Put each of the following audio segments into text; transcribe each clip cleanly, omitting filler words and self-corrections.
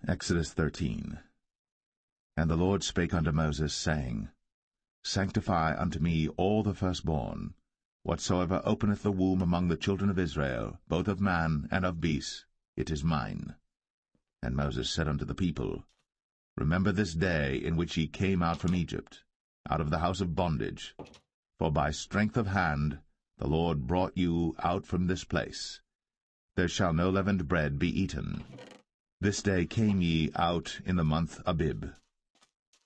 Exodus 13. And the Lord spake unto Moses, saying, Sanctify unto me all the firstborn, whatsoever openeth the womb among the children of Israel, both of man and of beast, it is mine. And Moses said unto the people, Remember this day in which ye came out from Egypt, out of the house of bondage. For by strength of hand the Lord brought you out from this place. There shall no leavened bread be eaten. This day came ye out in the month Abib.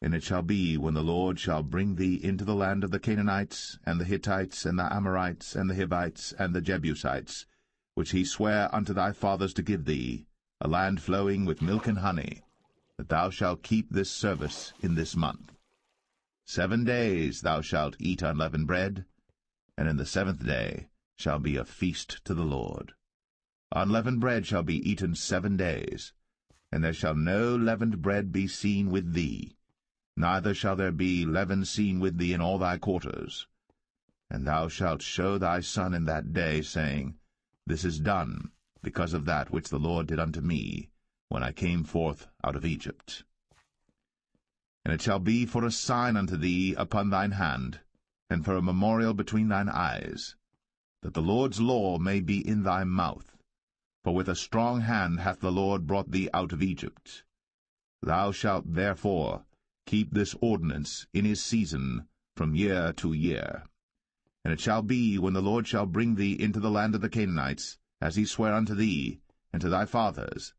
And it shall be, when the Lord shall bring thee into the land of the Canaanites, and the Hittites, and the Amorites, and the Hivites, and the Jebusites, which he sware unto thy fathers to give thee, a land flowing with milk and honey, that thou shalt keep this service in this month. 7 days thou shalt eat unleavened bread, and in the 7th day shall be a feast to the Lord. Unleavened bread shall be eaten 7 days, and there shall no leavened bread be seen with thee, neither shall there be leaven seen with thee in all thy quarters. And thou shalt show thy son in that day, saying, This is done because of that which the Lord did unto me, when I came forth out of Egypt. And it shall be for a sign unto thee upon thine hand, and for a memorial between thine eyes, that the Lord's law may be in thy mouth. For with a strong hand hath the Lord brought thee out of Egypt. Thou shalt therefore keep this ordinance in his season from year to year. And it shall be, when the Lord shall bring thee into the land of the Canaanites, as he sware unto thee, and to thy fathers,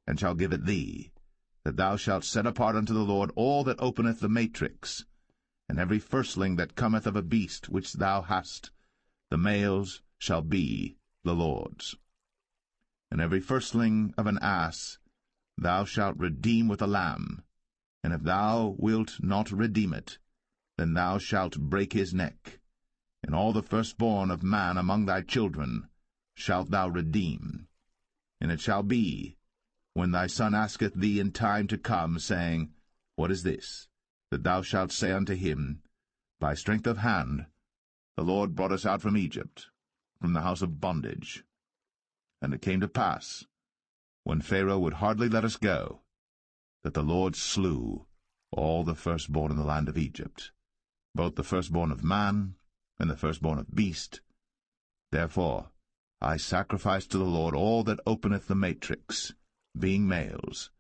and shall give it thee, that thou shalt set apart unto the Lord all that openeth the matrix, and every firstling that cometh of a beast which thou hast, the males shall be the Lord's. And every firstling of an ass thou shalt redeem with a lamb, and if thou wilt not redeem it, then thou shalt break his neck. And all the firstborn of man among thy children shalt thou redeem. And it shall be, when thy son asketh thee in time to come, saying, What is this? That thou shalt say unto him, By strength of hand the Lord brought us out from Egypt, from the house of bondage. And it came to pass, when Pharaoh would hardly let us go, that the Lord slew all the firstborn in the land of Egypt, both the firstborn of man and the firstborn of beast. Therefore I sacrifice to the Lord all that openeth the matrix, being males,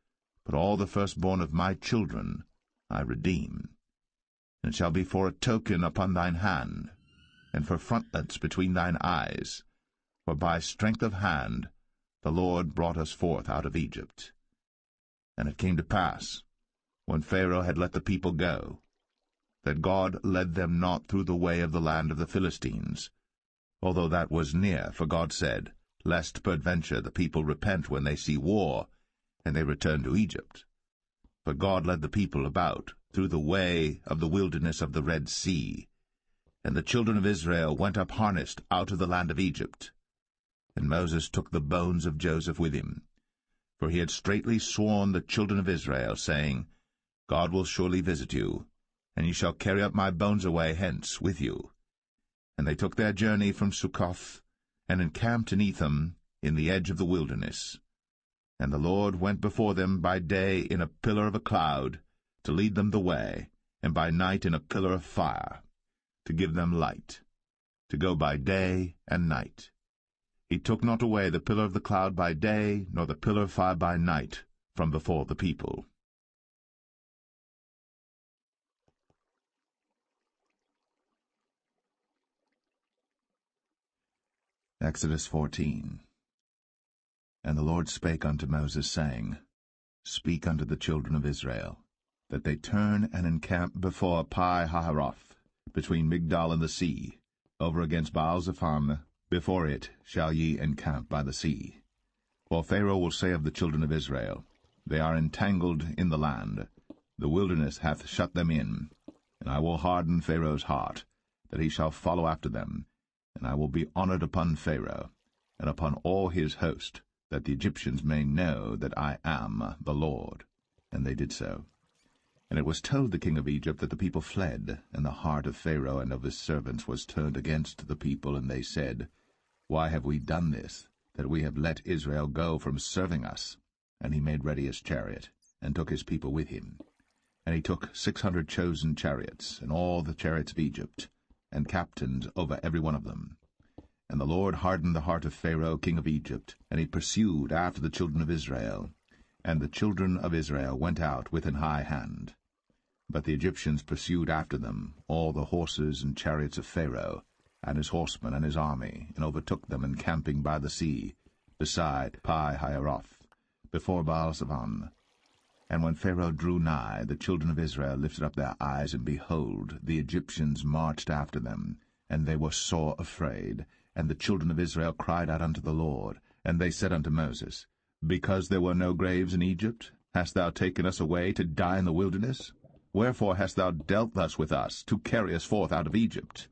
but all the firstborn of my children I redeem. And it shall be for a token upon thine hand, and for frontlets between thine eyes, for by strength of hand the Lord brought us forth out of Egypt. And it came to pass, when Pharaoh had let the people go, that God led them not through the way of the land of the Philistines, although that was near, for God said, Lest peradventure the people repent when they see war, and they return to Egypt. But God led the people about through the way of the wilderness of the Red Sea, and the children of Israel went up harnessed out of the land of Egypt. And Moses took the bones of Joseph with him, for he had straitly sworn the children of Israel, saying, God will surely visit you, and ye shall carry up my bones away hence with you. And they took their journey from Succoth, and encamped in Etham, in the edge of the wilderness. And the Lord went before them by day in a pillar of a cloud, to lead them the way, and by night in a pillar of fire, to give them light, to go by day and night. He took not away the pillar of the cloud by day, nor the pillar of fire by night, from before the people. Exodus 14. And the Lord spake unto Moses, saying, Speak unto the children of Israel, that they turn and encamp before Pi-hahiroth, between Migdol and the sea, over against Baal-zephon. Before it shall ye encamp by the sea. For Pharaoh will say of the children of Israel, They are entangled in the land, the wilderness hath shut them in, and I will harden Pharaoh's heart, that he shall follow after them, and I will be honored upon Pharaoh, and upon all his host, that the Egyptians may know that I am the Lord. And they did so. And it was told the king of Egypt that the people fled, and the heart of Pharaoh and of his servants was turned against the people, and they said, Why have we done this, that we have let Israel go from serving us? and he made ready his chariot, and took his people with him. And he took 600 chosen chariots, and all the chariots of Egypt, and captains over every one of them. And the Lord hardened the heart of Pharaoh king of Egypt, and he pursued after the children of Israel. And the children of Israel went out with an high hand. But the Egyptians pursued after them, all the horses and chariots of Pharaoh, and his horsemen and his army, and overtook them encamping by the sea, beside Pi-hahiroth, before Baal-zephon. And when Pharaoh drew nigh, the children of Israel lifted up their eyes, and behold, the Egyptians marched after them, and they were sore afraid. And the children of Israel cried out unto the Lord, and they said unto Moses, Because there were no graves in Egypt, hast thou taken us away to die in the wilderness? Wherefore hast thou dealt thus with us, to carry us forth out of Egypt?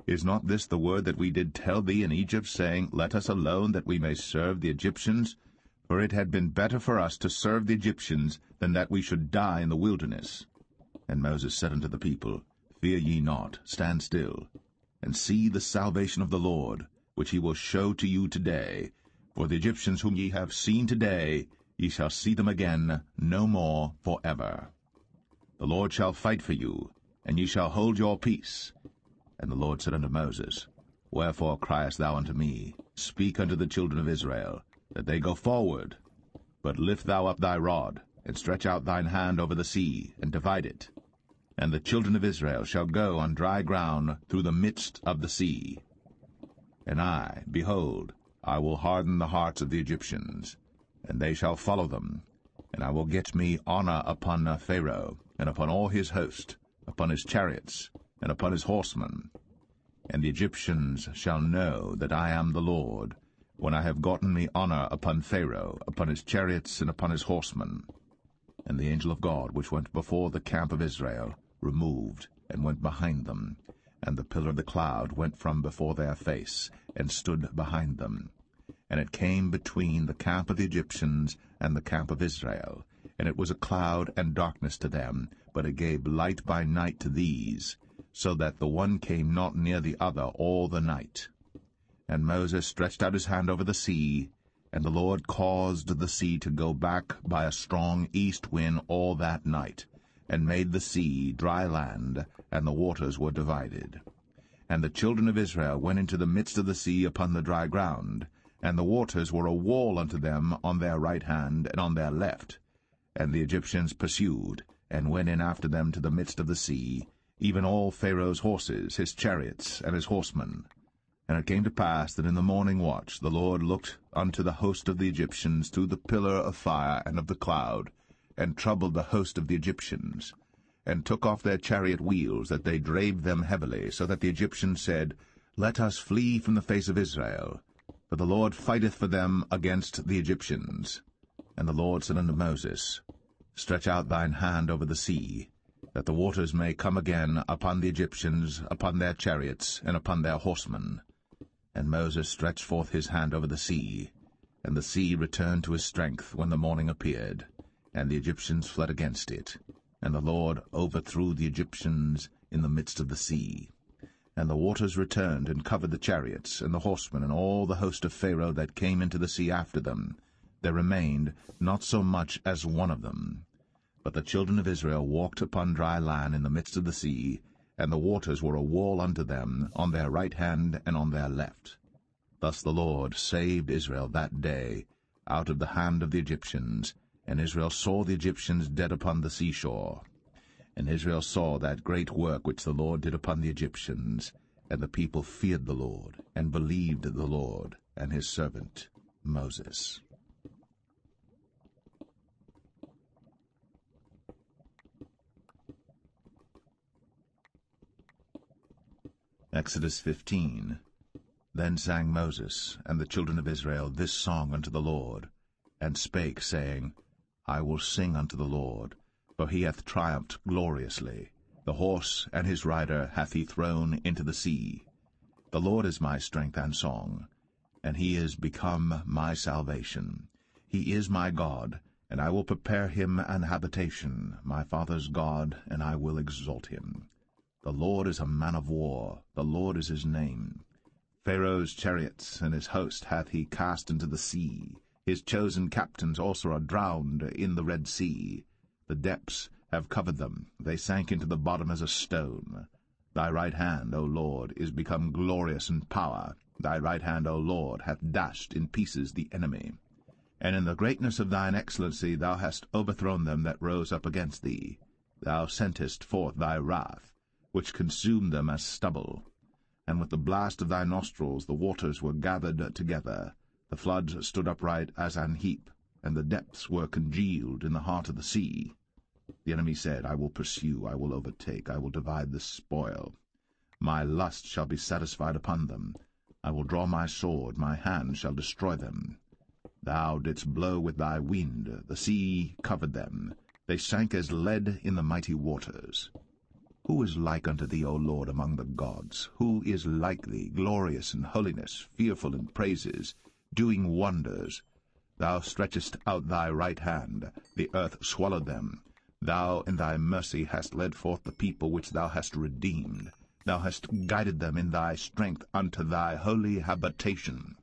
Is not this the word that we did tell thee in Egypt, saying, Let us alone, that we may serve the Egyptians? For it had been better for us to serve the Egyptians, than that we should die in the wilderness. And Moses said unto the people, Fear ye not, stand still, and see the salvation of the Lord, which he will show to you today. For the Egyptians whom ye have seen today, ye shall see them again no more forever. The Lord shall fight for you, and ye shall hold your peace. And the Lord said unto Moses, Wherefore criest thou unto me? Speak unto the children of Israel, that they go forward. But lift thou up thy rod, and stretch out thine hand over the sea, and divide it. And the children of Israel shall go on dry ground through the midst of the sea. And I, behold, I will harden the hearts of the Egyptians, and they shall follow them. And I will get me honor upon Pharaoh, and upon all his host, upon his chariots, and upon his horsemen. And the Egyptians shall know that I am the Lord, when I have gotten me honor upon Pharaoh, upon his chariots, and upon his horsemen. And the angel of God, which went before the camp of Israel, removed, and went behind them. And the pillar of the cloud went from before their face, and stood behind them. And it came between the camp of the Egyptians and the camp of Israel. And it was a cloud and darkness to them, but it gave light by night to these, so that the one came not near the other all the night. And Moses stretched out his hand over the sea, and the Lord caused the sea to go back by a strong east wind all that night, and made the sea dry land, and the waters were divided. And the children of Israel went into the midst of the sea upon the dry ground, and the waters were a wall unto them on their right hand and on their left. And the Egyptians pursued, and went in after them to the midst of the sea, even all Pharaoh's horses, his chariots, and his horsemen. And it came to pass that in the morning watch the Lord looked unto the host of the Egyptians through the pillar of fire and of the cloud, and troubled the host of the Egyptians, and took off their chariot wheels, that they drave them heavily, so that the Egyptians said, Let us flee from the face of Israel, for the Lord fighteth for them against the Egyptians. And the Lord said unto Moses, Stretch out thine hand over the sea, that the waters may come again upon the Egyptians, upon their chariots, and upon their horsemen. And Moses stretched forth his hand over the sea, and the sea returned to his strength when the morning appeared, and the Egyptians fled against it. And the Lord overthrew the Egyptians in the midst of the sea. And the waters returned and covered the chariots, and the horsemen, and all the host of Pharaoh that came into the sea after them. There remained not so much as one of them. But the children of Israel walked upon dry land in the midst of the sea, and the waters were a wall unto them on their right hand and on their left. Thus the Lord saved Israel that day out of the hand of the Egyptians, and Israel saw the Egyptians dead upon the seashore. And Israel saw that great work which the Lord did upon the Egyptians, and the people feared the Lord, and believed the Lord and his servant Moses. Exodus 15. Then sang Moses and the children of Israel this song unto the Lord, and spake, saying, I will sing unto the Lord, for he hath triumphed gloriously. The horse and his rider hath he thrown into the sea. The Lord is my strength and song, and he is become my salvation. He is my God, and I will prepare him an habitation, my father's God, and I will exalt him. The Lord is a man of war, the Lord is his name. Pharaoh's chariots and his host hath he cast into the sea, His chosen captains also are drowned in the Red Sea. The depths have covered them. They sank into the bottom as a stone. Thy right hand, O Lord, is become glorious in power. Thy right hand, O Lord, hath dashed in pieces the enemy. And in the greatness of thine excellency thou hast overthrown them that rose up against thee. Thou sentest forth thy wrath, which consumed them as stubble. And with the blast of thy nostrils the waters were gathered together. The floods stood upright as an heap, and the depths were congealed in the heart of the sea. The enemy said, I will pursue, I will overtake, I will divide the spoil. My lust shall be satisfied upon them. I will draw my sword, my hand shall destroy them. Thou didst blow with thy wind, the sea covered them. They sank as lead in the mighty waters. Who is like unto thee, O Lord, among the gods? Who is like thee, glorious in holiness, fearful in praises, doing wonders? Thou stretchest out thy right hand, the earth swallowed them. Thou in thy mercy hast led forth the people which thou hast redeemed. Thou hast guided them in thy strength unto thy holy habitation.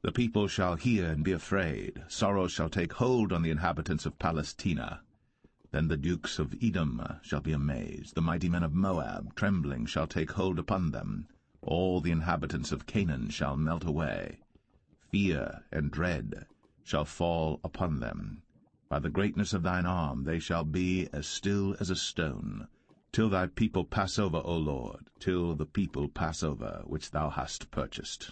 The people shall hear and be afraid. Sorrow shall take hold on the inhabitants of Palestina. Then the dukes of Edom shall be amazed. The mighty men of Moab, trembling, shall take hold upon them. All the inhabitants of Canaan shall melt away. Fear and dread shall fall upon them. By the greatness of thine arm they shall be as still as a stone, till thy people pass over, O Lord, till the people pass over, which thou hast purchased.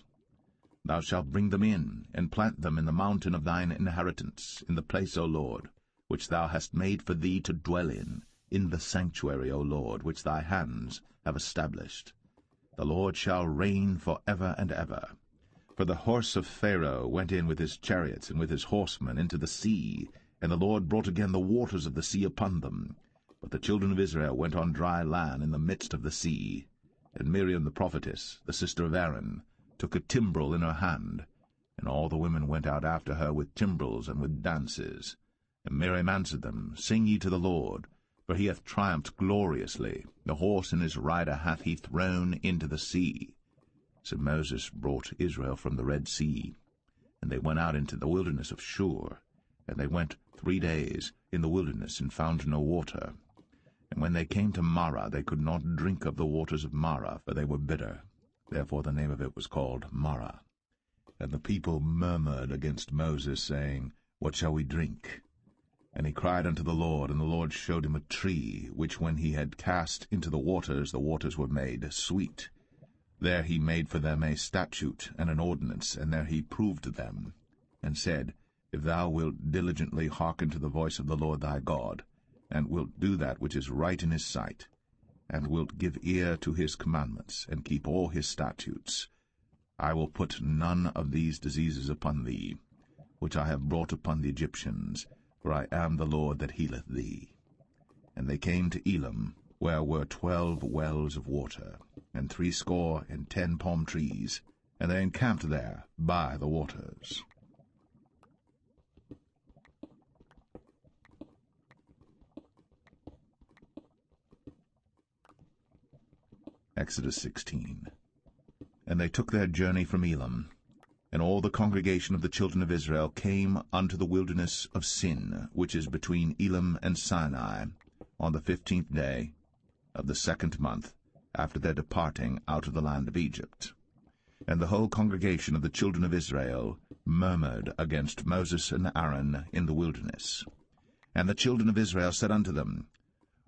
Thou shalt bring them in, and plant them in the mountain of thine inheritance, in the place, O Lord, which thou hast made for thee to dwell in the sanctuary, O Lord, which thy hands have established. The Lord shall reign for ever and ever. For the horse of Pharaoh went in with his chariots and with his horsemen into the sea, and the Lord brought again the waters of the sea upon them. But the children of Israel went on dry land in the midst of the sea. And Miriam the prophetess, the sister of Aaron, took a timbrel in her hand, and all the women went out after her with timbrels and with dances. And Miriam answered them, Sing ye to the Lord, for he hath triumphed gloriously. The horse and his rider hath he thrown into the sea. So Moses brought Israel from the Red Sea, and they went out into the wilderness of Shur. And they went 3 days in the wilderness, and found no water. And when they came to Marah, they could not drink of the waters of Marah, for they were bitter. Therefore the name of it was called Marah. And the people murmured against Moses, saying, What shall we drink? And he cried unto the Lord, and the Lord showed him a tree, which when he had cast into the waters were made sweet. There he made for them a statute and an ordinance, and there he proved them, and said, If thou wilt diligently hearken to the voice of the Lord thy God, and wilt do that which is right in his sight, and wilt give ear to his commandments, and keep all his statutes, I will put none of these diseases upon thee, which I have brought upon the Egyptians, for I am the Lord that healeth thee. And they came to Elim, where were 12 wells of water, and 70 palm trees, and they encamped there by the waters. Exodus 16. And they took their journey from Elim, and all the congregation of the children of Israel came unto the wilderness of Sin, which is between Elim and Sinai, on the 15th day of the 2nd month, after their departing out of the land of Egypt. And the whole congregation of the children of Israel murmured against Moses and Aaron in the wilderness. And the children of Israel said unto them,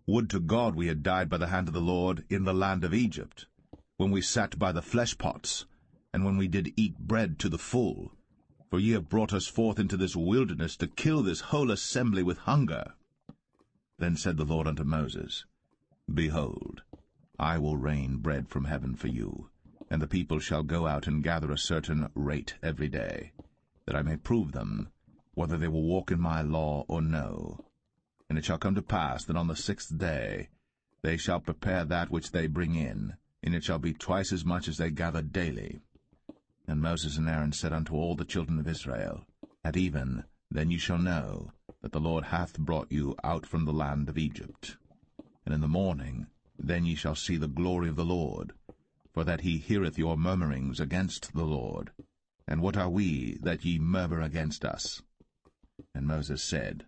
Would to God we had died by the hand of the Lord in the land of Egypt, when we sat by the flesh pots, and when we did eat bread to the full. For ye have brought us forth into this wilderness to kill this whole assembly with hunger. Then said the Lord unto Moses, Behold, I will rain bread from heaven for you, and the people shall go out and gather a certain rate every day, that I may prove them, whether they will walk in my law or no. And it shall come to pass that on the 6th day they shall prepare that which they bring in, and it shall be twice as much as they gather daily. And Moses and Aaron said unto all the children of Israel, At even then ye shall know that the Lord hath brought you out from the land of Egypt. And in the morning then ye shall see the glory of the Lord, for that he heareth your murmurings against the Lord. And what are we that ye murmur against us? And Moses said,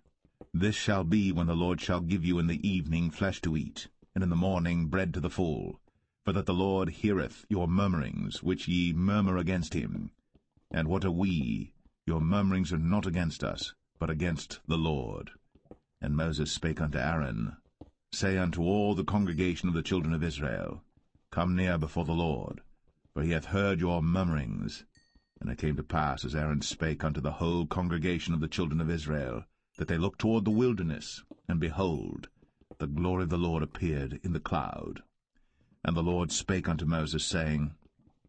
This shall be when the Lord shall give you in the evening flesh to eat, and in the morning bread to the full, for that the Lord heareth your murmurings, which ye murmur against him. And what are we? Your murmurings are not against us, but against the Lord. And Moses spake unto Aaron, Say unto all the congregation of the children of Israel, Come near before the Lord, for he hath heard your murmurings. And it came to pass, as Aaron spake unto the whole congregation of the children of Israel, that they looked toward the wilderness, and behold, the glory of the Lord appeared in the cloud. And the Lord spake unto Moses, saying,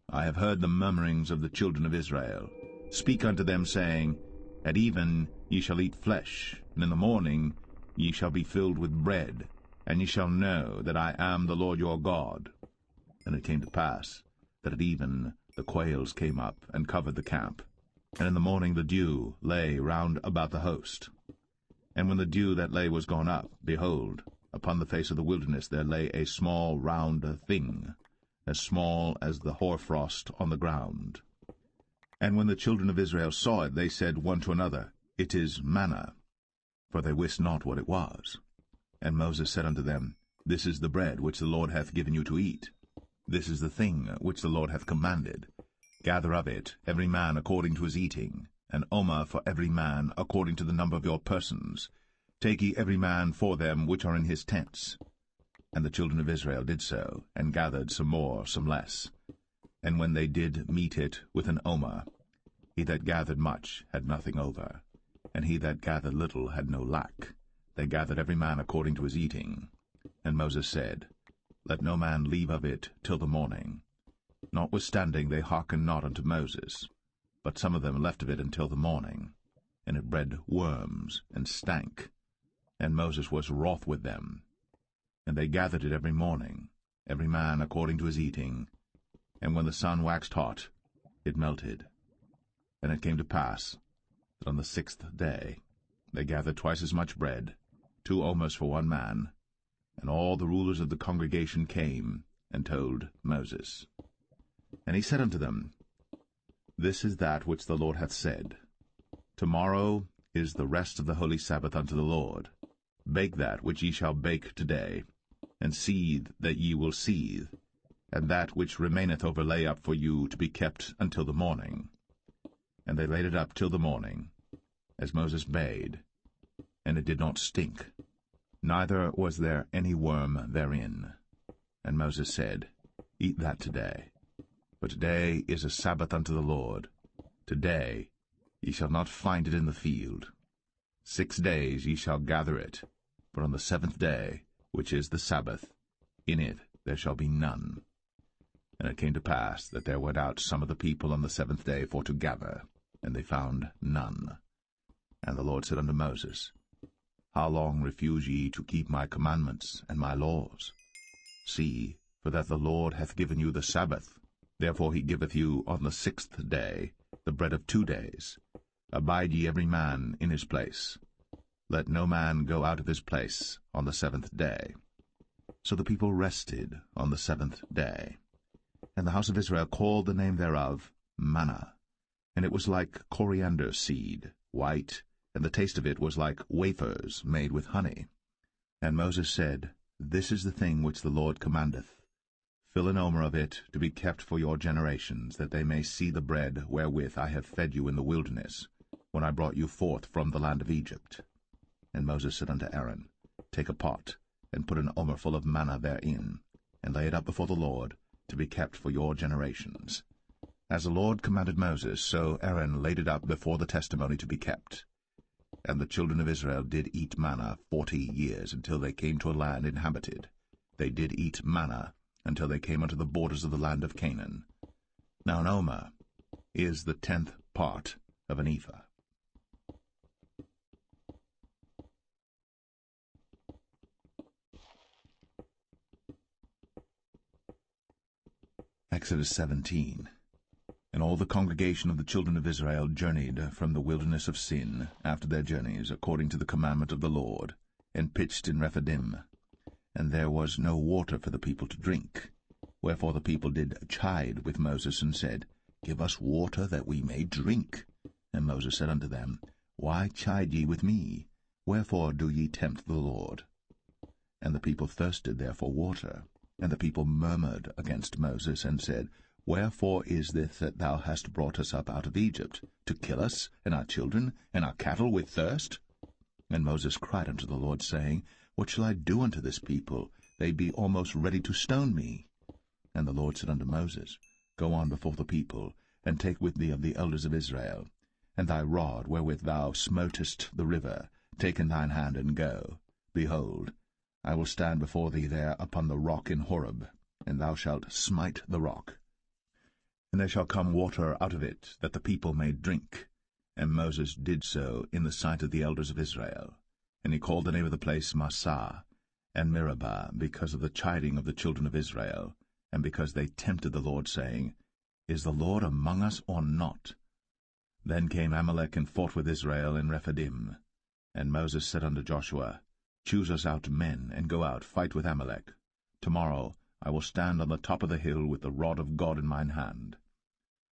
I have heard the murmurings of the children of Israel. Speak unto them, saying, At even ye shall eat flesh, and in the morning ye shall be filled with bread, and ye shall know that I am the Lord your God. And it came to pass, that at even the quails came up and covered the camp, and in the morning the dew lay round about the host. And when the dew that lay was gone up, behold, upon the face of the wilderness there lay a small round thing, as small as the hoarfrost on the ground. And when the children of Israel saw it, they said one to another, It is manna, for they wist not what it was. And Moses said unto them, This is the bread which the Lord hath given you to eat. This is the thing which the Lord hath commanded. Gather of it every man according to his eating, an omer for every man according to the number of your persons. Take ye every man for them which are in his tents. And the children of Israel did so, and gathered some more, some less. And when they did mete it with an omer, he that gathered much had nothing over, and he that gathered little had no lack. They gathered every man according to his eating. And Moses said, Let no man leave of it till the morning. Notwithstanding they hearkened not unto Moses, but some of them left of it until the morning. And it bred worms, and stank. And Moses was wroth with them. And they gathered it every morning, every man according to his eating. And when the sun waxed hot, it melted. And it came to pass, that on the 6th day they gathered twice as much bread, 2 omers for one man. And all the rulers of the congregation came, and told Moses. And he said unto them, This is that which the Lord hath said. Tomorrow is the rest of the holy Sabbath unto the Lord. Bake that which ye shall bake today, and seethe that ye will seethe, and that which remaineth over lay up for you to be kept until the morning. And they laid it up till the morning, as Moses bade, and it did not stink, neither was there any worm therein. And Moses said, Eat that today, for today is a Sabbath unto the Lord. Today ye shall not find it in the field. 6 days ye shall gather it, but on the 7th day, which is the Sabbath, in it there shall be none. And it came to pass that there went out some of the people on the 7th day for to gather, and they found none. And the Lord said unto Moses, How long refuse ye to keep my commandments and my laws? See, for that the Lord hath given you the Sabbath. Therefore he giveth you on the 6th day the bread of 2 days. Abide ye every man in his place. Let no man go out of his place on the 7th day. So the people rested on the 7th day. And the house of Israel called the name thereof manna. And it was like coriander seed, white, and the taste of it was like wafers made with honey. And Moses said, This is the thing which the Lord commandeth. Fill an omer of it to be kept for your generations, that they may see the bread wherewith I have fed you in the wilderness, when I brought you forth from the land of Egypt. And Moses said unto Aaron, Take a pot, and put an omer full of manna therein, and lay it up before the Lord, to be kept for your generations. As the Lord commanded Moses, so Aaron laid it up before the testimony to be kept. And the children of Israel did eat manna 40 years, until they came to a land inhabited. They did eat manna, until they came unto the borders of the land of Canaan. Now an omer is the 10th part of an ephah. Exodus 17. And all the congregation of the children of Israel journeyed from the wilderness of Sin after their journeys, according to the commandment of the Lord, and pitched in Rephidim. And there was no water for the people to drink. Wherefore the people did chide with Moses, and said, Give us water that we may drink. And Moses said unto them, Why chide ye with me? Wherefore do ye tempt the Lord? And the people thirsted there for water. And the people murmured against Moses, and said, Wherefore is this that thou hast brought us up out of Egypt, to kill us, and our children, and our cattle with thirst? And Moses cried unto the Lord, saying, What shall I do unto this people? They be almost ready to stone me. And the Lord said unto Moses, Go on before the people, and take with thee of the elders of Israel, and thy rod wherewith thou smotest the river, take in thine hand, and go. Behold, I will stand before thee there upon the rock in Horeb, and thou shalt smite the rock. And there shall come water out of it, that the people may drink. And Moses did so in the sight of the elders of Israel. And he called the name of the place Massah and Meribah, because of the chiding of the children of Israel, and because they tempted the Lord, saying, Is the Lord among us or not? Then came Amalek and fought with Israel in Rephidim. And Moses said unto Joshua, Choose us out men, and go out, fight with Amalek. Tomorrow I will stand on the top of the hill with the rod of God in mine hand.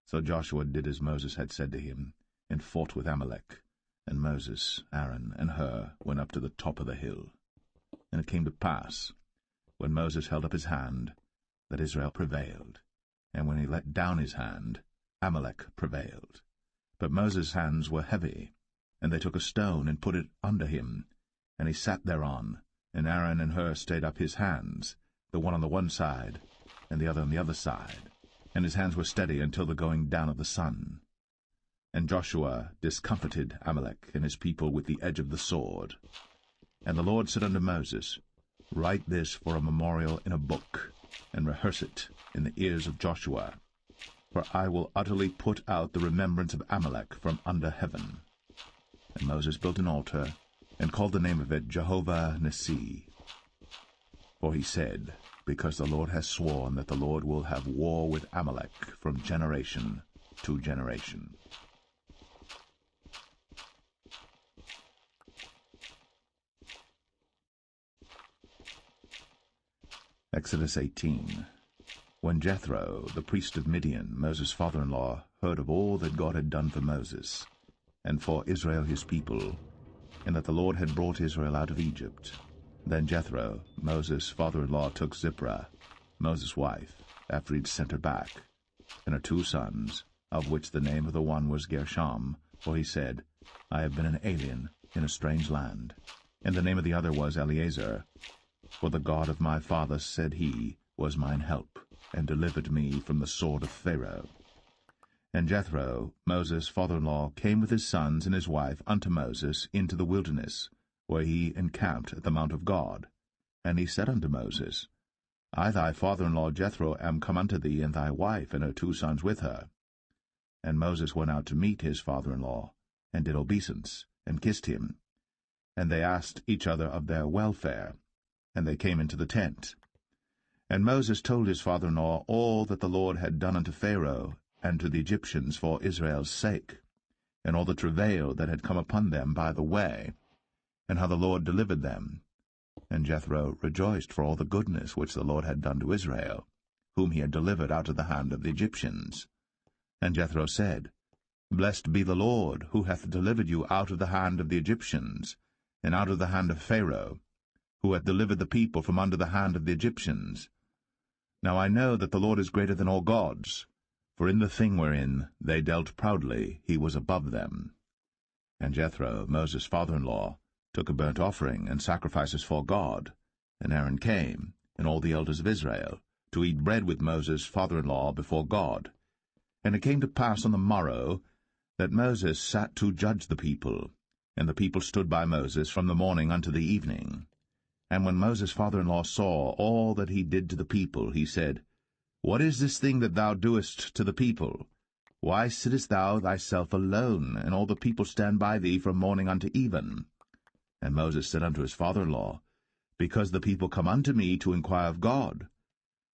So Joshua did as Moses had said to him, and fought with Amalek. And Moses, Aaron, and Hur went up to the top of the hill. And it came to pass, when Moses held up his hand, that Israel prevailed, and when he let down his hand, Amalek prevailed. But Moses' hands were heavy, and they took a stone and put it under him, and he sat thereon, and Aaron and Hur stayed up his hands, the one on the one side, and the other on the other side, and his hands were steady until the going down of the sun. And Joshua discomfited Amalek and his people with the edge of the sword. And the Lord said unto Moses, Write this for a memorial in a book, and rehearse it in the ears of Joshua. For I will utterly put out the remembrance of Amalek from under heaven. And Moses built an altar, and called the name of it Jehovah Nissi. For he said, Because the Lord has sworn that the Lord will have war with Amalek from generation to generation. Exodus 18. When Jethro, the priest of Midian, Moses' father-in-law, heard of all that God had done for Moses, and for Israel his people, and that the Lord had brought Israel out of Egypt, then Jethro, Moses' father-in-law, took Zipporah, Moses' wife, after he'd sent her back, and her 2 sons, of which the name of the one was Gershom, for he said, I have been an alien in a strange land. And the name of the other was Eleazar, for the God of my father, said he, was mine help, and delivered me from the sword of Pharaoh. And Jethro, Moses' father-in-law, came with his sons and his wife unto Moses into the wilderness, where he encamped at the mount of God. And he said unto Moses, I thy father-in-law Jethro am come unto thee, and thy wife and her 2 sons with her. And Moses went out to meet his father-in-law, and did obeisance, and kissed him. And they asked each other of their welfare, and they came into the tent. And Moses told his father-in-law all that the Lord had done unto Pharaoh and to the Egyptians for Israel's sake, and all the travail that had come upon them by the way, and how the Lord delivered them. And Jethro rejoiced for all the goodness which the Lord had done to Israel, whom he had delivered out of the hand of the Egyptians. And Jethro said, Blessed be the Lord, who hath delivered you out of the hand of the Egyptians, and out of the hand of Pharaoh, who hath delivered the people from under the hand of the Egyptians. Now I know that the Lord is greater than all gods, for in the thing wherein they dealt proudly he was above them. And Jethro, Moses' father-in-law, took a burnt offering and sacrifices for God, and Aaron came, and all the elders of Israel, to eat bread with Moses' father-in-law before God. And it came to pass on the morrow that Moses sat to judge the people, and the people stood by Moses from the morning unto the evening. And when Moses' father-in-law saw all that he did to the people, he said, What is this thing that thou doest to the people? Why sittest thou thyself alone, and all the people stand by thee from morning unto even? And Moses said unto his father-in-law, Because the people come unto me to inquire of God.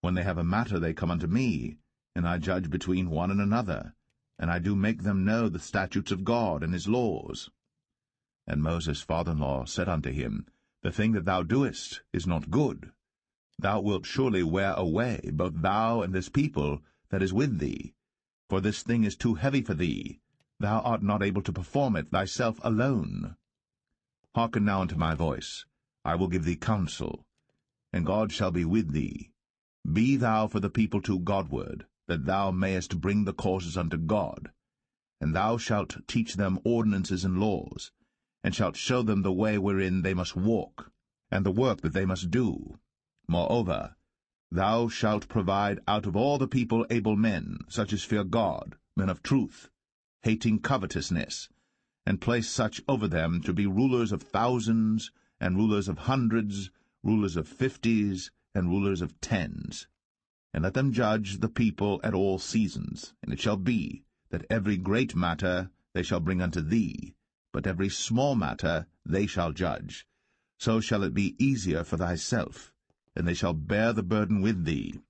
When they have a matter they come unto me, and I judge between one and another, and I do make them know the statutes of God and his laws. And Moses' father-in-law said unto him, The thing that thou doest is not good. Thou wilt surely wear away, both thou and this people that is with thee. For this thing is too heavy for thee. thou art not able to perform it thyself alone. Hearken now unto my voice. I will give thee counsel, and God shall be with thee. Be thou for the people too Godward, that thou mayest bring the causes unto God. And thou shalt teach them ordinances and laws, and shalt show them the way wherein they must walk, and the work that they must do. Moreover, thou shalt provide out of all the people able men, such as fear God, men of truth, hating covetousness, and place such over them to be rulers of thousands, and rulers of hundreds, rulers of 50s, and rulers of 10s. And let them judge the people at all seasons. And it shall be, that every great matter they shall bring unto thee, but every small matter they shall judge. So shall it be easier for thyself, and they shall bear the burden with thee.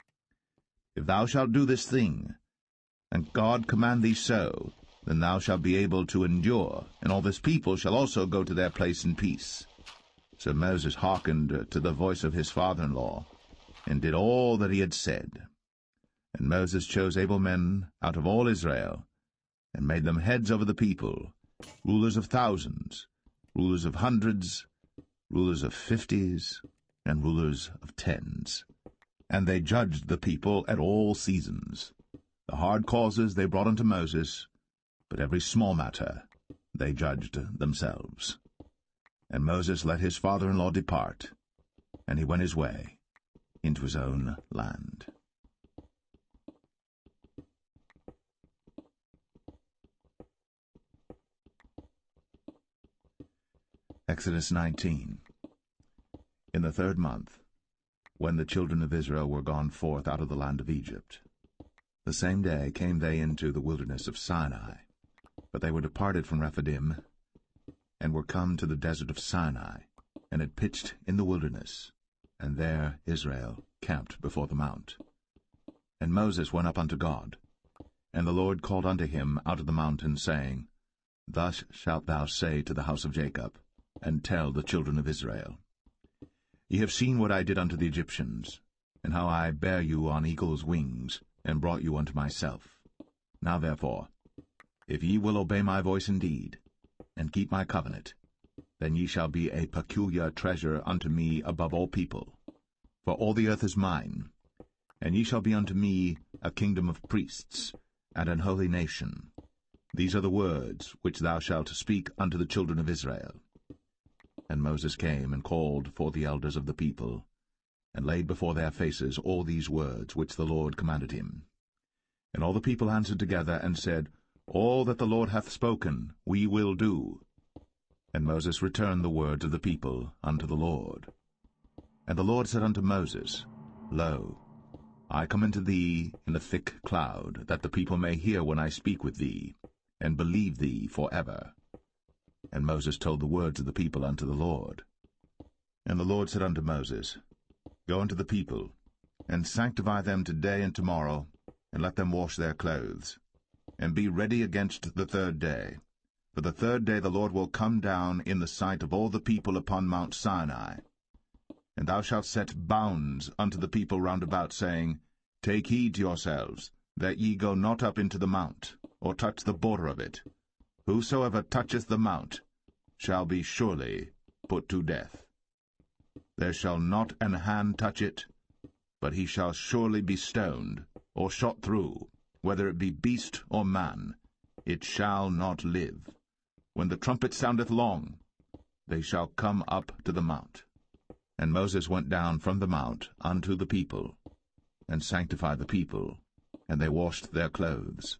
If thou shalt do this thing, and God command thee so, then thou shalt be able to endure, and all this people shall also go to their place in peace. So Moses hearkened to the voice of his father-in-law, and did all that he had said. And Moses chose able men out of all Israel, and made them heads over the people, rulers of thousands, rulers of hundreds, rulers of 50s, and rulers of 10s. And they judged the people at all seasons. The hard causes they brought unto Moses, but every small matter they judged themselves. And Moses let his father-in-law depart, and he went his way into his own land. Exodus 19. In the 3rd month, when the children of Israel were gone forth out of the land of Egypt, the same day came they into the wilderness of Sinai. But they were departed from Rephidim, and were come to the desert of Sinai, and had pitched in the wilderness, and there Israel camped before the mount. And Moses went up unto God, and the Lord called unto him out of the mountain, saying, Thus shalt thou say to the house of Jacob, and tell the children of Israel, Ye have seen what I did unto the Egyptians, and how I bare you on eagle's wings, and brought you unto myself. Now therefore, if ye will obey my voice indeed, and keep my covenant, then ye shall be a peculiar treasure unto me above all people. For all the earth is mine, and ye shall be unto me a kingdom of priests, and an holy nation. These are the words which thou shalt speak unto the children of Israel. And Moses came and called for the elders of the people, and laid before their faces all these words which the Lord commanded him. And all the people answered together, and said, All that the Lord hath spoken we will do. And Moses returned the words of the people unto the Lord. And the Lord said unto Moses, Lo, I come unto thee in a thick cloud, that the people may hear when I speak with thee, and believe thee for ever. And Moses told the words of the people unto the Lord. And the Lord said unto Moses, Go unto the people, and sanctify them today and tomorrow, and let them wash their clothes, and be ready against the 3rd day. For the 3rd day the Lord will come down in the sight of all the people upon Mount Sinai. And thou shalt set bounds unto the people round about, saying, Take heed to yourselves, that ye go not up into the mount, or touch the border of it. Whosoever toucheth the mount shall be surely put to death. There shall not an hand touch it, but he shall surely be stoned, or shot through, whether it be beast or man. It shall not live. When the trumpet soundeth long, they shall come up to the mount. And Moses went down from the mount unto the people, and sanctified the people, and they washed their clothes.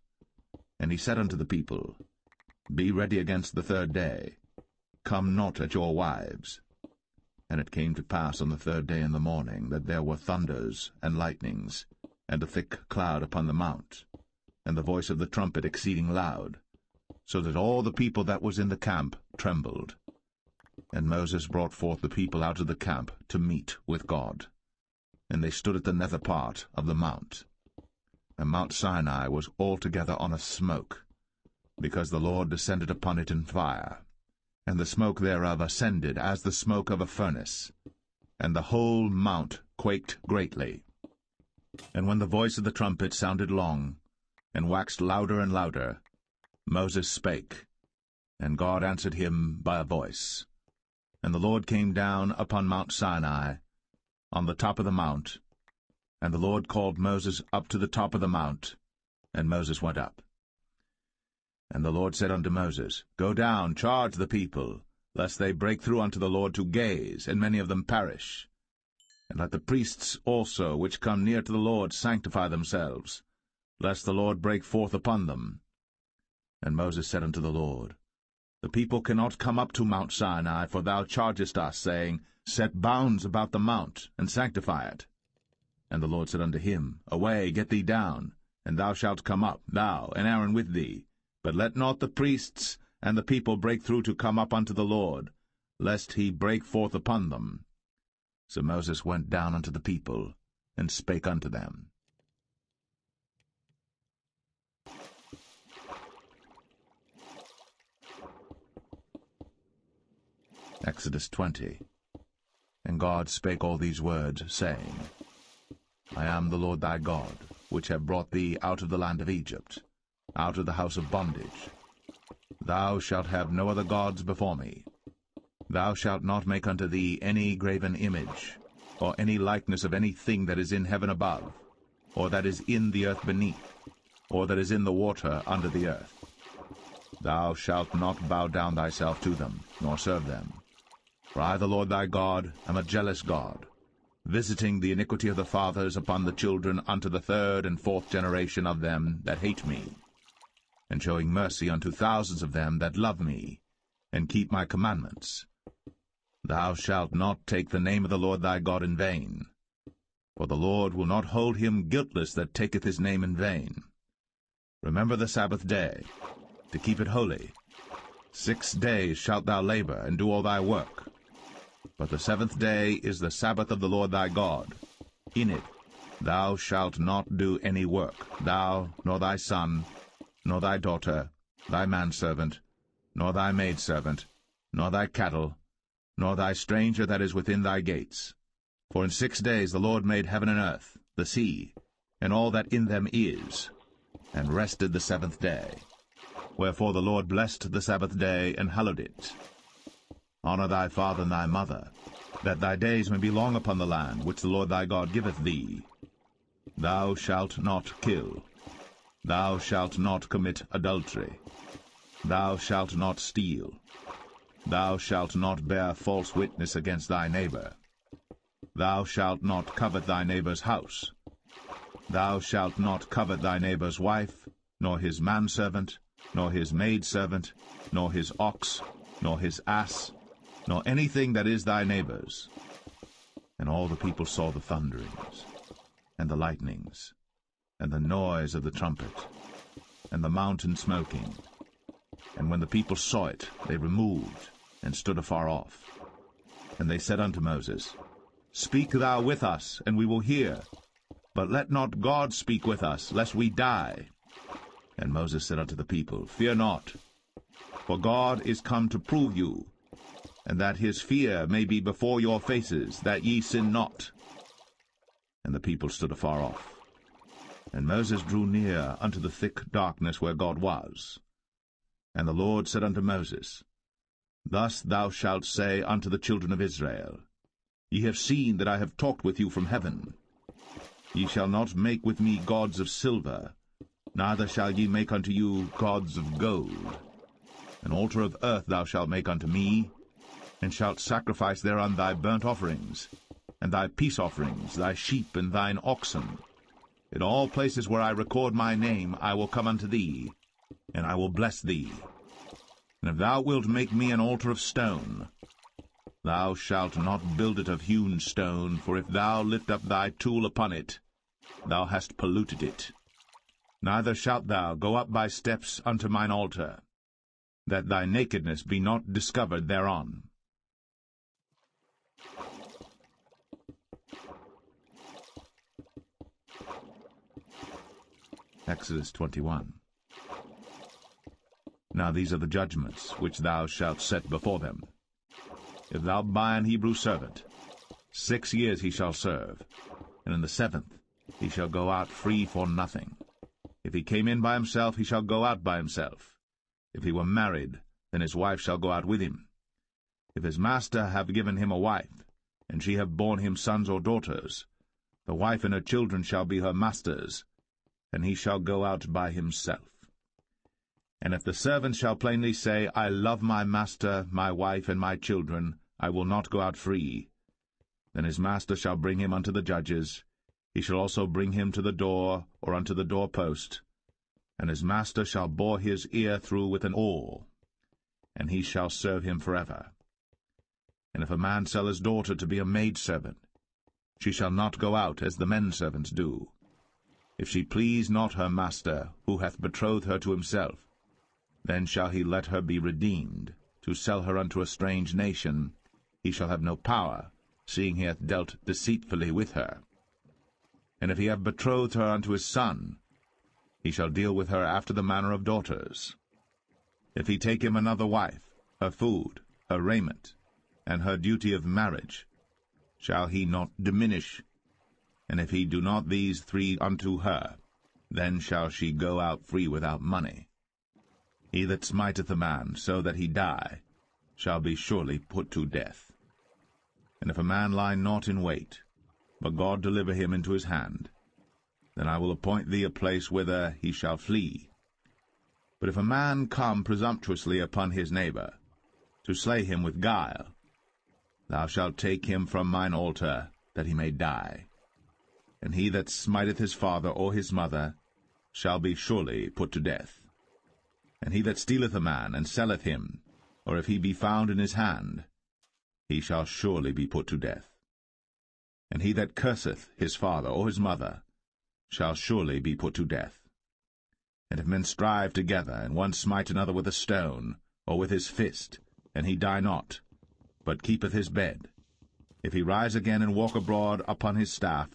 And he said unto the people, Be ready against the 3rd day. Come not at your wives. And it came to pass on the 3rd day in the morning, that there were thunders and lightnings, and a thick cloud upon the mount, and the voice of the trumpet exceeding loud, so that all the people that was in the camp trembled. And Moses brought forth the people out of the camp to meet with God. And they stood at the nether part of the mount. And Mount Sinai was altogether on a smoke, because the Lord descended upon it in fire, and the smoke thereof ascended as the smoke of a furnace, and the whole mount quaked greatly. And when the voice of the trumpet sounded long, and waxed louder and louder, Moses spake, and God answered him by a voice. And the Lord came down upon Mount Sinai, on the top of the mount, and the Lord called Moses up to the top of the mount, and Moses went up. And the Lord said unto Moses, Go down, charge the people, lest they break through unto the Lord to gaze, and many of them perish. And let the priests also, which come near to the Lord, sanctify themselves, lest the Lord break forth upon them. And Moses said unto the Lord, The people cannot come up to Mount Sinai, for thou chargest us, saying, Set bounds about the mount, and sanctify it. And the Lord said unto him, Away, get thee down, and thou shalt come up, thou and Aaron with thee. But let not the priests and the people break through to come up unto the Lord, lest he break forth upon them. So Moses went down unto the people, and spake unto them. Exodus 20. And God spake all these words, saying, I am the Lord thy God, which have brought thee out of the land of Egypt, out of the house of bondage. Thou shalt have no other gods before me. Thou shalt not make unto thee any graven image, or any likeness of any thing that is in heaven above, or that is in the earth beneath, or that is in the water under the earth. Thou shalt not bow down thyself to them, nor serve them. For I, the Lord thy God, am a jealous God, visiting the iniquity of the fathers upon the children unto the third and fourth generation of them that hate me, and showing mercy unto thousands of them that love me, and keep my commandments. Thou shalt not take the name of the Lord thy God in vain, for the Lord will not hold him guiltless that taketh his name in vain. Remember the Sabbath day, to keep it holy. 6 days shalt thou labor, and do all thy work. But the 7th day is the Sabbath of the Lord thy God. In it thou shalt not do any work, thou, nor thy son, nor thy daughter, thy manservant, nor thy maidservant, nor thy cattle, nor thy stranger that is within thy gates. For in 6 days the Lord made heaven and earth, the sea, and all that in them is, and rested the 7th day. Wherefore the Lord blessed the Sabbath day, and hallowed it. Honor thy father and thy mother, that thy days may be long upon the land which the Lord thy God giveth thee. Thou shalt not kill. Thou shalt not commit adultery. Thou shalt not steal. Thou shalt not bear false witness against thy neighbor. Thou shalt not covet thy neighbor's house. Thou shalt not covet thy neighbor's wife, nor his manservant, nor his maidservant, nor his ox, nor his ass, nor anything that is thy neighbor's. And all the people saw the thunderings, and the lightnings, and the noise of the trumpet, and the mountain smoking. And when the people saw it, they removed, and stood afar off. And they said unto Moses, Speak thou with us, and we will hear. But let not God speak with us, lest we die. And Moses said unto the people, Fear not, for God is come to prove you, and that his fear may be before your faces, that ye sin not. And the people stood afar off. And Moses drew near unto the thick darkness where God was. And the Lord said unto Moses, Thus thou shalt say unto the children of Israel, Ye have seen that I have talked with you from heaven. Ye shall not make with me gods of silver, neither shall ye make unto you gods of gold. An altar of earth thou shalt make unto me, and shalt sacrifice thereon thy burnt offerings, and thy peace offerings, thy sheep and thine oxen. In all places where I record my name I will come unto thee, and I will bless thee. And if thou wilt make me an altar of stone, thou shalt not build it of hewn stone, for if thou lift up thy tool upon it, thou hast polluted it. Neither shalt thou go up by steps unto mine altar, that thy nakedness be not discovered thereon. Exodus 21. Now these are the judgments which thou shalt set before them. If thou buy an Hebrew servant, 6 years he shall serve, and in the 7th he shall go out free for nothing. If he came in by himself, he shall go out by himself. If he were married, then his wife shall go out with him. If his master have given him a wife, and she have borne him sons or daughters, the wife and her children shall be her master's, and he shall go out by himself. And if the servant shall plainly say, I love my master, my wife, and my children, I will not go out free, then his master shall bring him unto the judges. He shall also bring him to the door, or unto the doorpost, and his master shall bore his ear through with an awl, and he shall serve him forever. And if a man sell his daughter to be a maidservant, she shall not go out as the men servants do. If she please not her master, who hath betrothed her to himself, then shall he let her be redeemed. To sell her unto a strange nation, he shall have no power, seeing he hath dealt deceitfully with her. And if he have betrothed her unto his son, he shall deal with her after the manner of daughters. If he take him another wife, her food, her raiment, and her duty of marriage, shall he not diminish? And if he do not these three unto her, then shall she go out free without money. He that smiteth a man so that he die shall be surely put to death. And if a man lie not in wait, but God deliver him into his hand, then I will appoint thee a place whither he shall flee. But if a man come presumptuously upon his neighbor, to slay him with guile, thou shalt take him from mine altar, that he may die. And he that smiteth his father or his mother shall be surely put to death. And he that stealeth a man, and selleth him, or if he be found in his hand, he shall surely be put to death. And he that curseth his father or his mother shall surely be put to death. And if men strive together, and one smite another with a stone, or with his fist, and he die not, but keepeth his bed, if he rise again and walk abroad upon his staff,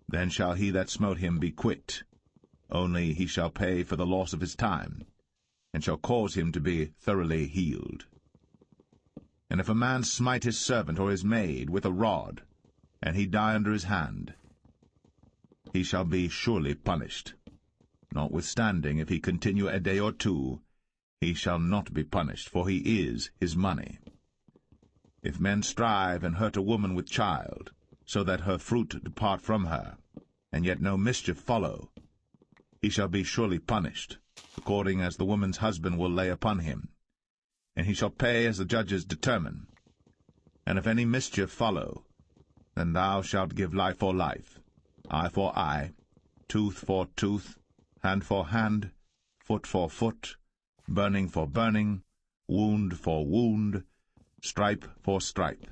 then shall he that smote him be quit, only he shall pay for the loss of his time, and shall cause him to be thoroughly healed. And if a man smite his servant or his maid with a rod, and he die under his hand, he shall be surely punished. Notwithstanding, if he continue a day or two, he shall not be punished, for he is his money. If men strive and hurt a woman with child, so that her fruit depart from her, and yet no mischief follow, he shall be surely punished, according as the woman's husband will lay upon him, and he shall pay as the judges determine. And if any mischief follow, then thou shalt give life for life, eye for eye, tooth for tooth, hand for hand, foot for foot, burning for burning, wound for wound, stripe for stripe.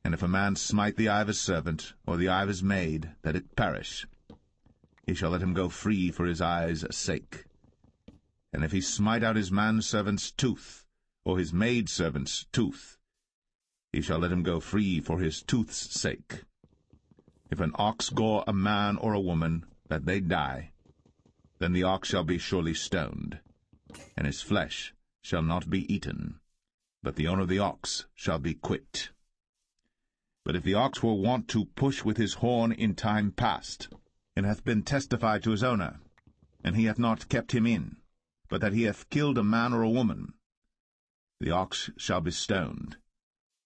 And if a man smite the eye of his servant, or the eye of his maid, that it perish, he shall let him go free for his eye's sake. And if he smite out his manservant's tooth, or his maidservant's tooth, he shall let him go free for his tooth's sake. If an ox gore a man or a woman, that they die, then the ox shall be surely stoned, and his flesh shall not be eaten, but the owner of the ox shall be quit. But if the ox were wont to push with his horn in time past, and hath been testified to his owner, and he hath not kept him in, but that he hath killed a man or a woman, the ox shall be stoned,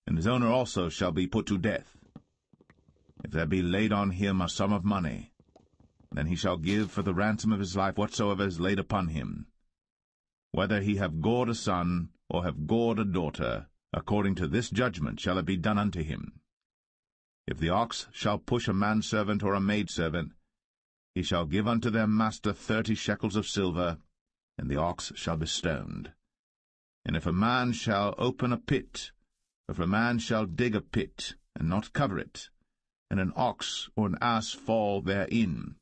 and his owner also shall be put to death. If there be laid on him a sum of money, then he shall give for the ransom of his life whatsoever is laid upon him. Whether he have gored a son, or have gored a daughter, according to this judgment shall it be done unto him. If the ox shall push a manservant or a maidservant, he shall give unto their master 30 shekels of silver, and the ox shall be stoned. And if a man shall open a pit, or if a man shall dig a pit, and not cover it, and an ox or an ass fall therein,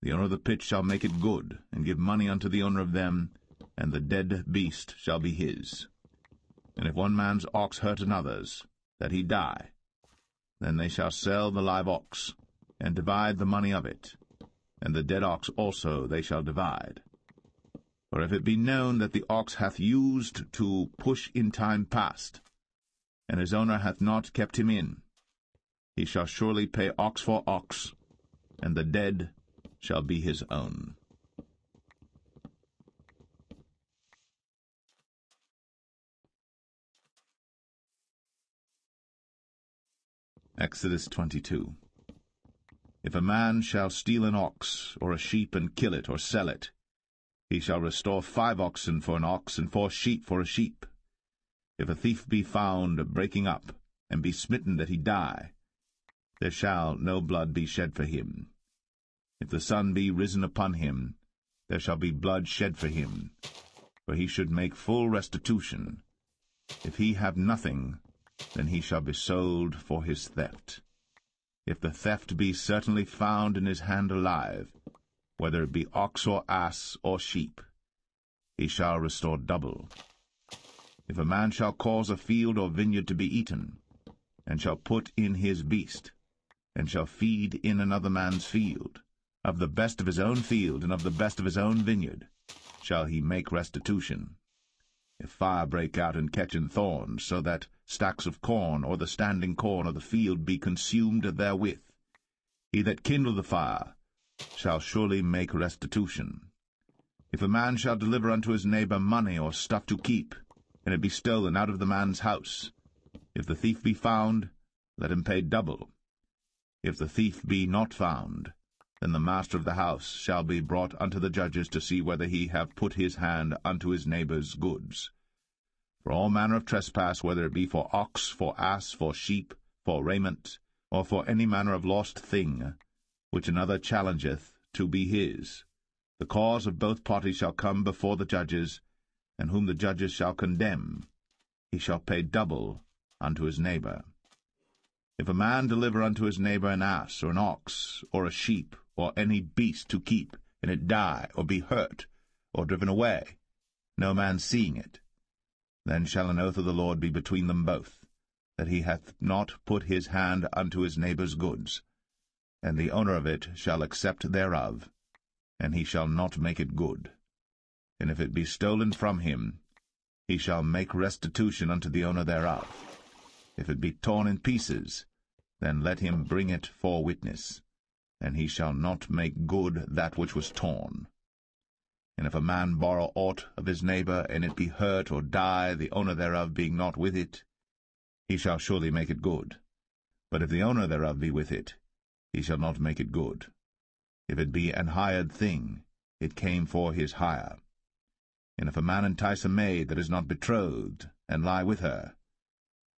the owner of the pit shall make it good, and give money unto the owner of them, and the dead beast shall be his. And if one man's ox hurt another's, that he die, then they shall sell the live ox, and divide the money of it, and the dead ox also they shall divide. For if it be known that the ox hath used to push in time past, and his owner hath not kept him in, he shall surely pay ox for ox, and the dead shall be his own. Exodus 22. If a man shall steal an ox or a sheep and kill it or sell it, he shall restore 5 oxen for an ox and 4 sheep for a sheep. If a thief be found breaking up, and be smitten that he die, there shall no blood be shed for him. If the sun be risen upon him, there shall be blood shed for him, for he should make full restitution. If he have nothing, then he shall be sold for his theft. If the theft be certainly found in his hand alive, whether it be ox or ass or sheep, he shall restore double. If a man shall cause a field or vineyard to be eaten, and shall put in his beast, and shall feed in another man's field, of the best of his own field and of the best of his own vineyard, shall he make restitution. If fire break out and catch in thorns, so that stacks of corn or the standing corn of the field be consumed therewith, he that kindled the fire shall surely make restitution. If a man shall deliver unto his neighbor money or stuff to keep, and it be stolen out of the man's house, if the thief be found, let him pay double. If the thief be not found, then the master of the house shall be brought unto the judges to see whether he have put his hand unto his neighbor's goods. For all manner of trespass, whether it be for ox, for ass, for sheep, for raiment, or for any manner of lost thing, which another challengeth to be his, the cause of both parties shall come before the judges, and whom the judges shall condemn, he shall pay double unto his neighbor. If a man deliver unto his neighbor an ass, or an ox, or a sheep, or any beast to keep, and it die, or be hurt, or driven away, no man seeing it, then shall an oath of the Lord be between them both, that he hath not put his hand unto his neighbor's goods, and the owner of it shall accept thereof, and he shall not make it good. And if it be stolen from him, he shall make restitution unto the owner thereof. If it be torn in pieces, then let him bring it for witness, and he shall not make good that which was torn. And if a man borrow aught of his neighbor, and it be hurt or die, the owner thereof being not with it, he shall surely make it good. But if the owner thereof be with it, he shall not make it good. If it be an hired thing, it came for his hire. And if a man entice a maid that is not betrothed, and lie with her,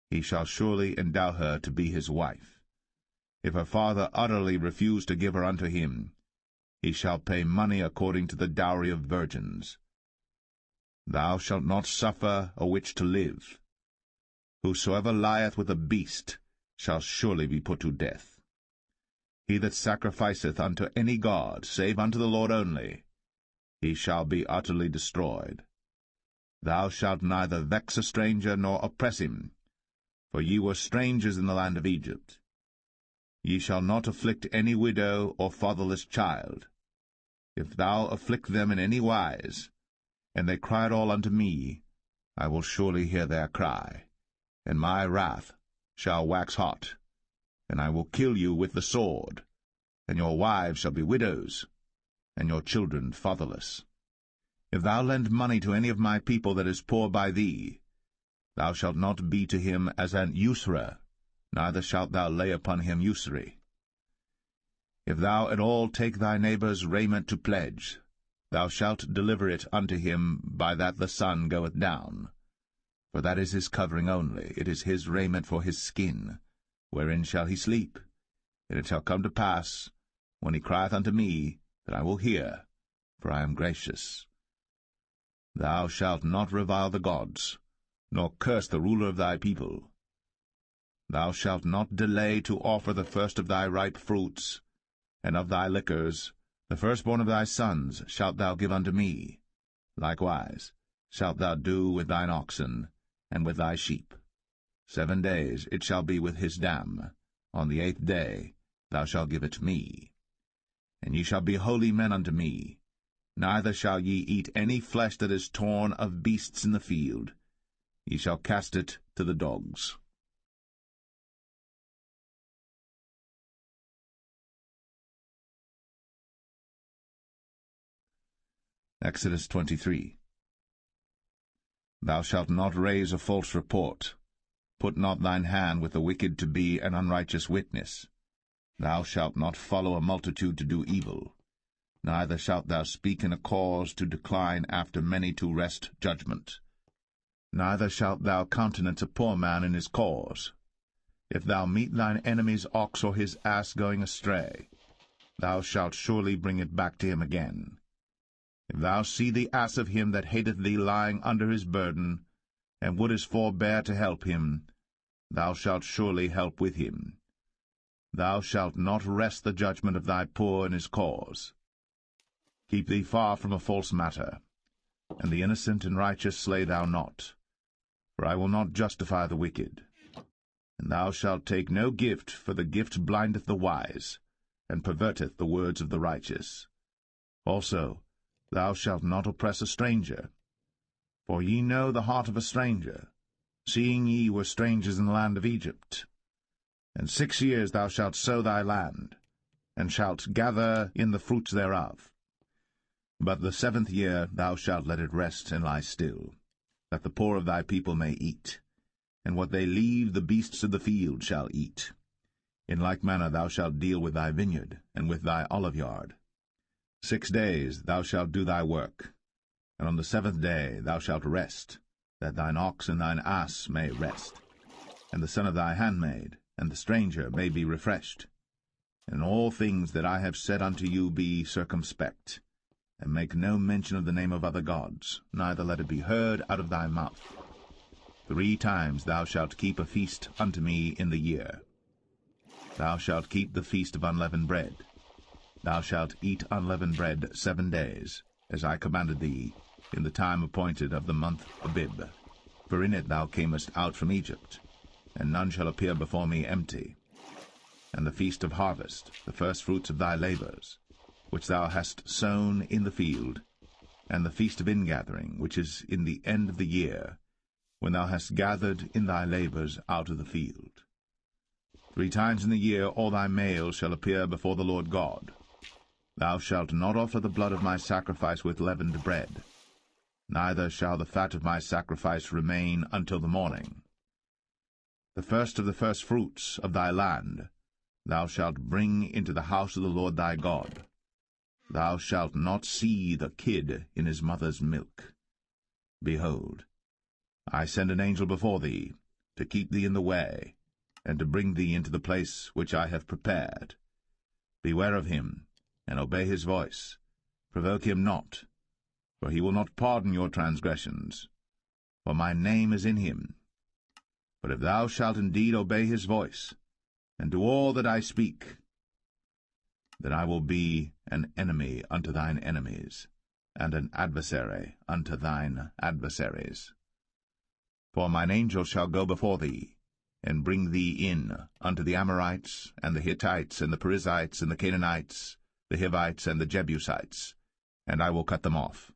he shall surely endow her to be his wife. If her father utterly refuse to give her unto him, he shall pay money according to the dowry of virgins. Thou shalt not suffer a witch to live. Whosoever lieth with a beast shall surely be put to death. He that sacrificeth unto any god, save unto the Lord only, he shall be utterly destroyed. Thou shalt neither vex a stranger nor oppress him, for ye were strangers in the land of Egypt. Ye shall not afflict any widow or fatherless child. If thou afflict them in any wise, and they cry at all unto me, I will surely hear their cry, and my wrath shall wax hot, and I will kill you with the sword, and your wives shall be widows, and your children fatherless. If thou lend money to any of my people that is poor by thee, thou shalt not be to him as an usurer, neither shalt thou lay upon him usury. If thou at all take thy neighbor's raiment to pledge, thou shalt deliver it unto him by that the sun goeth down. For that is his covering only, it is his raiment for his skin. Wherein shall he sleep? And it shall come to pass, when he crieth unto me, that I will hear, for I am gracious. Thou shalt not revile the gods, nor curse the ruler of thy people. Thou shalt not delay to offer the first of thy ripe fruits, and of thy liquors, the firstborn of thy sons shalt thou give unto me. Likewise shalt thou do with thine oxen, and with thy sheep. 7 days it shall be with his dam. On the 8th day thou shalt give it me. And ye shall be holy men unto me. Neither shall ye eat any flesh that is torn of beasts in the field. Ye shall cast it to the dogs. Exodus 23. Thou shalt not raise a false report. Put not thine hand with the wicked to be an unrighteous witness. Thou shalt not follow a multitude to do evil, neither shalt thou speak in a cause to decline after many to wrest judgment. Neither shalt thou countenance a poor man in his cause. If thou meet thine enemy's ox or his ass going astray, thou shalt surely bring it back to him again. If thou see the ass of him that hateth thee lying under his burden, and wouldest forbear to help him, thou shalt surely help with him. Thou shalt not wrest the judgment of thy poor in his cause. Keep thee far from a false matter, and the innocent and righteous slay thou not, for I will not justify the wicked. And thou shalt take no gift, for the gift blindeth the wise, and perverteth the words of the righteous. Also, thou shalt not oppress a stranger. For ye know the heart of a stranger, seeing ye were strangers in the land of Egypt. And 6 years thou shalt sow thy land, and shalt gather in the fruits thereof. But the 7th year thou shalt let it rest and lie still, that the poor of thy people may eat, and what they leave the beasts of the field shall eat. In like manner thou shalt deal with thy vineyard, and with thy oliveyard. 6 days thou shalt do thy work, and on the 7th day thou shalt rest, that thine ox and thine ass may rest, and the son of thy handmaid, and the stranger may be refreshed. And in all things that I have said unto you be circumspect, and make no mention of the name of other gods, neither let it be heard out of thy mouth. 3 times thou shalt keep a feast unto me in the year. Thou shalt keep the feast of unleavened bread. Thou shalt eat unleavened bread 7 days, as I commanded thee, in the time appointed of the month Abib. For in it thou camest out from Egypt, and none shall appear before me empty. And the feast of harvest, the firstfruits of thy labors, which thou hast sown in the field, and the feast of ingathering, which is in the end of the year, when thou hast gathered in thy labors out of the field. 3 times in the year all thy males shall appear before the Lord God. Thou shalt not offer the blood of my sacrifice with leavened bread, neither shall the fat of my sacrifice remain until the morning. The first of the firstfruits of thy land thou shalt bring into the house of the Lord thy God. Thou shalt not see the kid in his mother's milk. Behold, I send an angel before thee, to keep thee in the way, and to bring thee into the place which I have prepared. Beware of him, and obey his voice. Provoke him not, for he will not pardon your transgressions, for my name is in him. But if thou shalt indeed obey his voice, and do all that I speak, then I will be an enemy unto thine enemies, and an adversary unto thine adversaries. For mine angel shall go before thee, and bring thee in unto the Amorites, and the Hittites, and the Perizzites, and the Canaanites, the Hivites, and the Jebusites, and I will cut them off.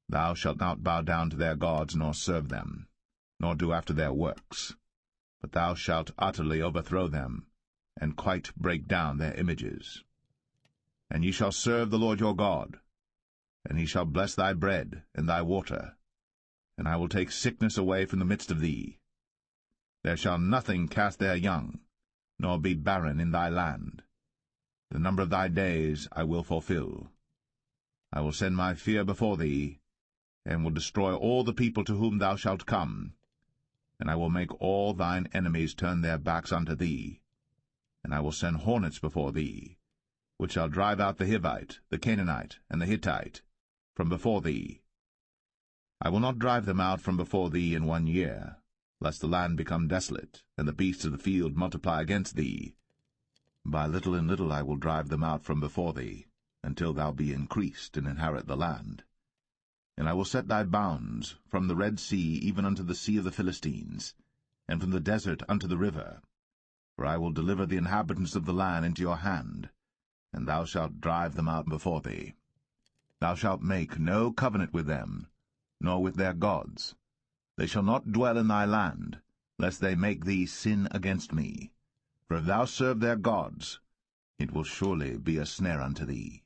Thou shalt not bow down to their gods, nor serve them, nor do after their works, but thou shalt utterly overthrow them, and quite break down their images. And ye shall serve the Lord your God, and he shall bless thy bread and thy water, and I will take sickness away from the midst of thee. There shall nothing cast their young, nor be barren in thy land. The number of thy days I will fulfill. I will send my fear before thee, and will destroy all the people to whom thou shalt come, and I will make all thine enemies turn their backs unto thee. And I will send hornets before thee, which shall drive out the Hivite, the Canaanite, and the Hittite from before thee. I will not drive them out from before thee in 1 year, lest the land become desolate, and the beasts of the field multiply against thee. By little and little I will drive them out from before thee, until thou be increased and inherit the land. And I will set thy bounds from the Red Sea even unto the sea of the Philistines, and from the desert unto the river. For I will deliver the inhabitants of the land into your hand, and thou shalt drive them out before thee. Thou shalt make no covenant with them, nor with their gods. They shall not dwell in thy land, lest they make thee sin against me. For if thou serve their gods, it will surely be a snare unto thee.